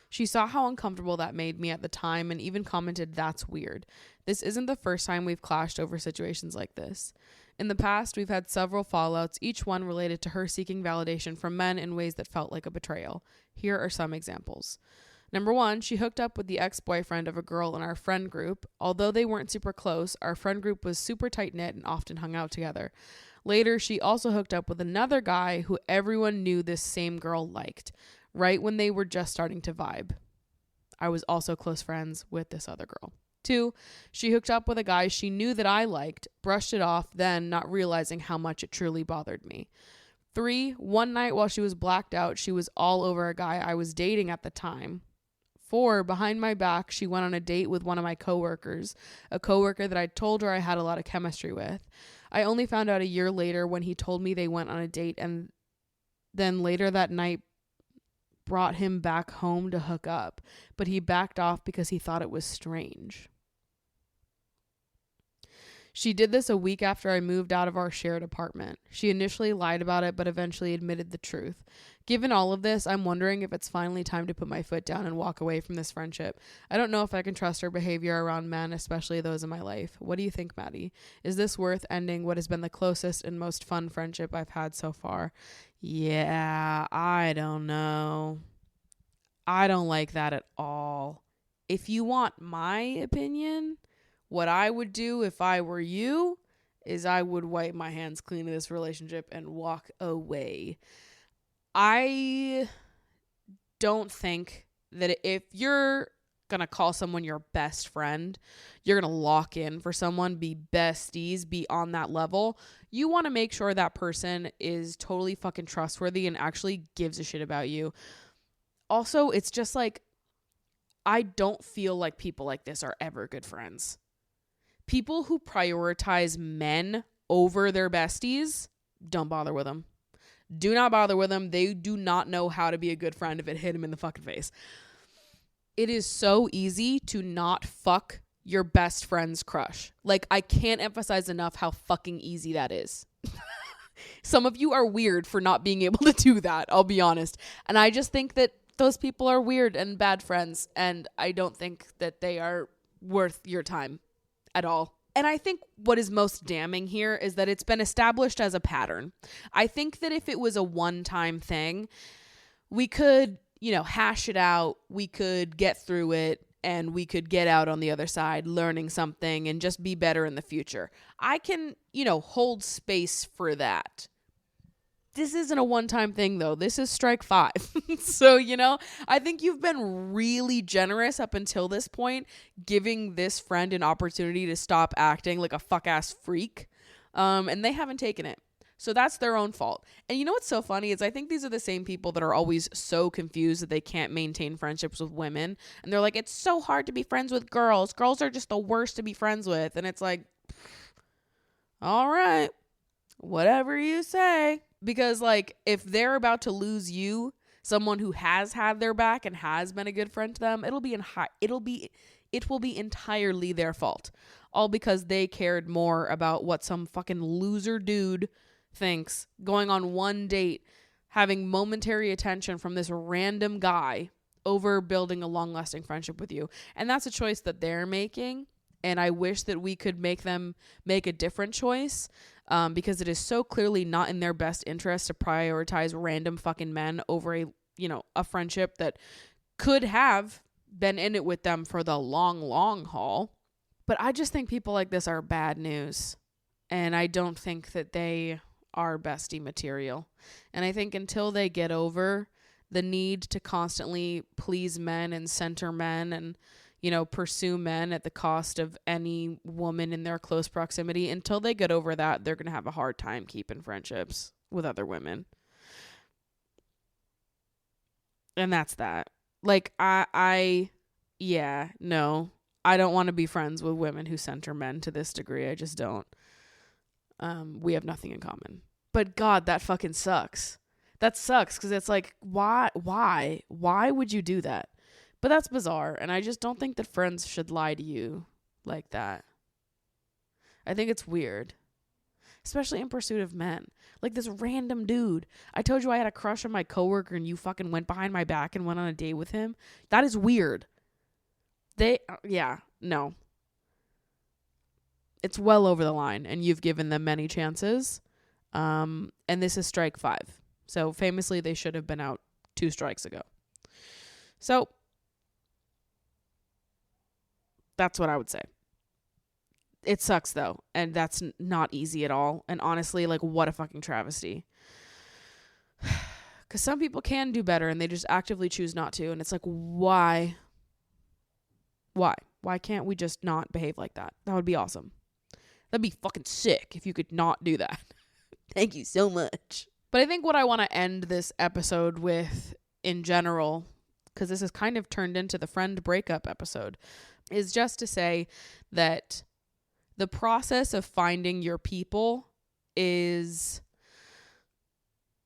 She saw how uncomfortable that made me at the time and even commented, "That's weird." This isn't the first time we've clashed over situations like this. In the past, we've had several fallouts, each one related to her seeking validation from men in ways that felt like a betrayal. Here are some examples. Number 1, she hooked up with the ex-boyfriend of a girl in our friend group. Although they weren't super close, our friend group was super tight-knit and often hung out together. Later, she also hooked up with another guy who everyone knew this same girl liked, right when they were just starting to vibe. I was also close friends with this other girl. 2, she hooked up with a guy she knew that I liked, brushed it off, then not realizing how much it truly bothered me. 3, one night while she was blacked out, she was all over a guy I was dating at the time. 4, behind my back, she went on a date with one of my coworkers, a coworker that I told her I had a lot of chemistry with. I only found out a year later when he told me they went on a date, and then later that night brought him back home to hook up, but he backed off because he thought it was strange. She did this a week after I moved out of our shared apartment. She initially lied about it, but eventually admitted the truth. Given all of this, I'm wondering if it's finally time to put my foot down and walk away from this friendship. I don't know if I can trust her behavior around men, especially those in my life. What do you think, Maddie? Is this worth ending what has been the closest and most fun friendship I've had so far? Yeah, I don't know. I don't like that at all. If you want my opinion, what I would do if I were you is I would wipe my hands clean of this relationship and walk away. I don't think that if you're going to call someone your best friend, you're going to lock in for someone, be besties, be on that level. You want to make sure that person is totally fucking trustworthy and actually gives a shit about you. also, it's just like, I don't feel like people like this are ever good friends. People who prioritize men over their besties, don't bother with them. Do not bother with them. They do not know how to be a good friend if it hit them in the fucking face. It is so easy to not fuck your best friend's crush. Like, I can't emphasize enough how fucking easy that is. Some of you are weird for not being able to do that, I'll be honest. And I just think that those people are weird and bad friends, and I don't think that they are worth your time at all. And I think what is most damning here is that it's been established as a pattern. I think that if it was a one-time thing, we could, hash it out, we could get through it, and we could get out on the other side learning something and just be better in the future. I can, hold space for that. This isn't a one-time thing, though. This is strike 5. So, I think you've been really generous up until this point, giving this friend an opportunity to stop acting like a fuck-ass freak. And they haven't taken it. So that's their own fault. And you know what's so funny is I think these are the same people that are always so confused that they can't maintain friendships with women. And they're like, it's so hard to be friends with girls. Girls are just the worst to be friends with. And it's like, all right, whatever you say. Because, like, if they're about to lose you, someone who has had their back and has been a good friend to them, it will be entirely their fault. All because they cared more about what some fucking loser dude thinks, going on one date, having momentary attention from this random guy over building a long-lasting friendship with you. And that's a choice that they're making. And I wish that we could make them make a different choice. Because it is so clearly not in their best interest to prioritize random fucking men over a friendship that could have been in it with them for the long, long haul. But I just think people like this are bad news. And I don't think that they are bestie material. And I think until they get over the need to constantly please men and center men and pursue men at the cost of any woman in their close proximity, until they get over that, they're going to have a hard time keeping friendships with other women. And that's that. Like, I don't want to be friends with women who center men to this degree. I just don't. We have nothing in common. But God, that fucking sucks. That sucks because it's like, why would you do that? But that's bizarre, and I just don't think that friends should lie to you like that. I think it's weird, especially in pursuit of men. Like this random dude. I told you I had a crush on my coworker, and you fucking went behind my back and went on a date with him. That is weird. No. It's well over the line, and you've given them many chances. And this is strike 5. So famously, they should have been out 2 strikes ago. So that's what I would say. It sucks though, and that's not easy at all. And honestly, like, what a fucking travesty. Because some people can do better, and they just actively choose not to. And it's like, why? Why can't we just not behave like that? That would be awesome. That'd be fucking sick if you could not do that. Thank you so much. But I think what I want to end this episode with in general, because this has kind of turned into the friend breakup episode, is just to say that the process of finding your people is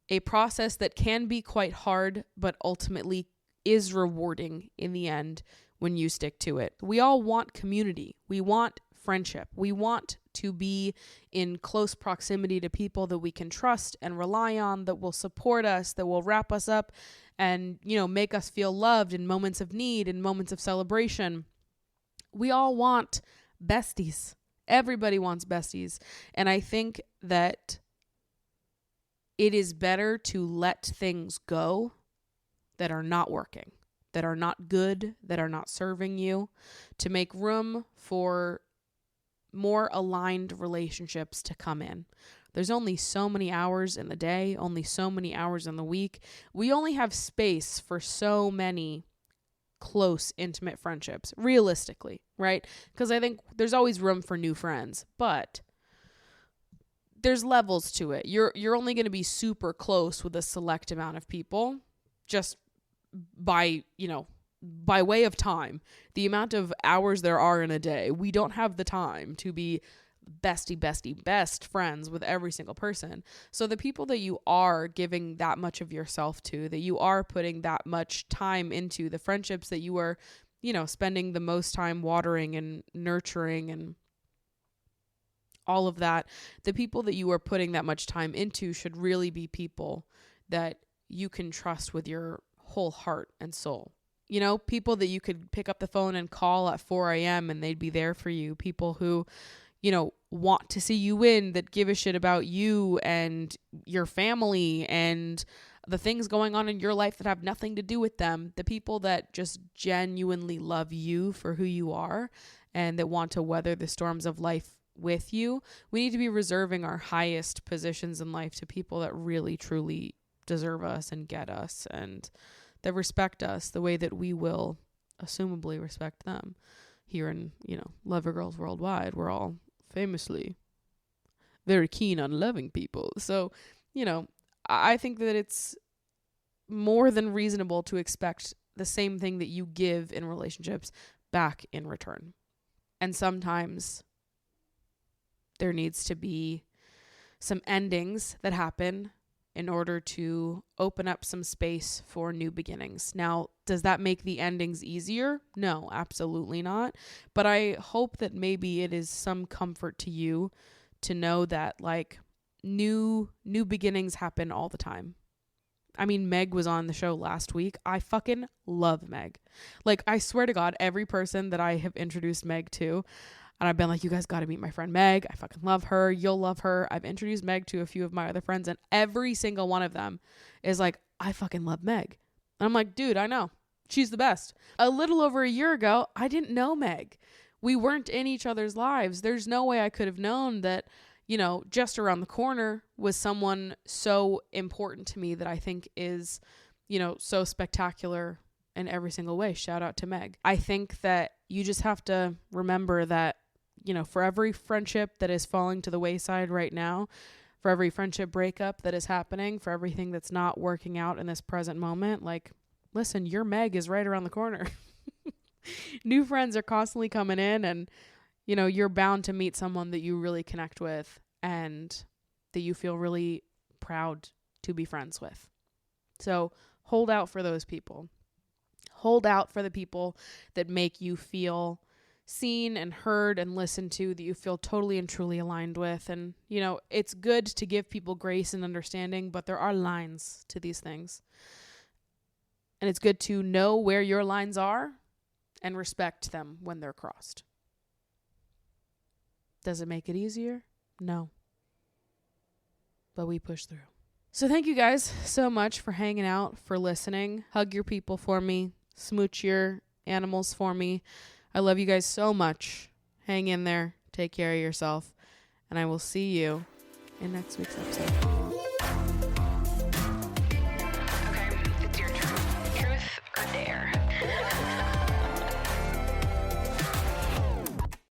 a process that can be quite hard, but ultimately is rewarding in the end when you stick to it. We all want community. We want friendship. We want to be in close proximity to people that we can trust and rely on, that will support us, that will wrap us up and, make us feel loved in moments of need and moments of celebration. We all want besties. Everybody wants besties. And I think that it is better to let things go that are not working, that are not good, that are not serving you, to make room for more aligned relationships to come in. There's only so many hours in the day, only so many hours in the week. We only have space for so many close, intimate friendships, realistically, right? Because I think there's always room for new friends, but there's levels to it. You're only going to be super close with a select amount of people, just by, by way of time, the amount of hours there are in a day, we don't have the time to be best friends with every single person. So the people that you are giving that much of yourself to, that you are putting that much time into, the friendships that you are, spending the most time watering and nurturing and all of that, the people that you are putting that much time into should really be people that you can trust with your whole heart and soul. People that you could pick up the phone and call at 4 a.m. and they'd be there for you. People who, want to see you win, that give a shit about you and your family and the things going on in your life that have nothing to do with them. The people that just genuinely love you for who you are and that want to weather the storms of life with you. We need to be reserving our highest positions in life to people that really, truly deserve us and get us and that respect us the way that we will assumably respect them. Here in, Lover Girls Worldwide, we're all famously very keen on loving people. So, I think that it's more than reasonable to expect the same thing that you give in relationships back in return. And sometimes there needs to be some endings that happen in order to open up some space for new beginnings. Now, does that make the endings easier? No, absolutely not. But I hope that maybe it is some comfort to you to know that new beginnings happen all the time. I mean, Meg was on the show last week. I fucking love Meg. I swear to God, every person that I have introduced Meg to, and I've been like, you guys got to meet my friend Meg. I fucking love her. You'll love her. I've introduced Meg to a few of my other friends, and every single one of them is like, I fucking love Meg. And I'm like, dude, I know. She's the best. A little over a year ago, I didn't know Meg. We weren't in each other's lives. There's no way I could have known that, just around the corner was someone so important to me that I think is, so spectacular in every single way. Shout out to Meg. I think that you just have to remember that, for every friendship that is falling to the wayside right now, for every friendship breakup that is happening, for everything that's not working out in this present moment, listen, your Meg is right around the corner. New friends are constantly coming in and, you're bound to meet someone that you really connect with and that you feel really proud to be friends with. So hold out for those people. Hold out for the people that make you feel seen and heard and listened to, that you feel totally and truly aligned with. And, it's good to give people grace and understanding, but there are lines to these things. And it's good to know where your lines are and respect them when they're crossed. Does it make it easier? No. But we push through. So thank you guys so much for hanging out, for listening. Hug your people for me. Smooch your animals for me. I love you guys so much. Hang in there. Take care of yourself. And I will see you in next week's episode.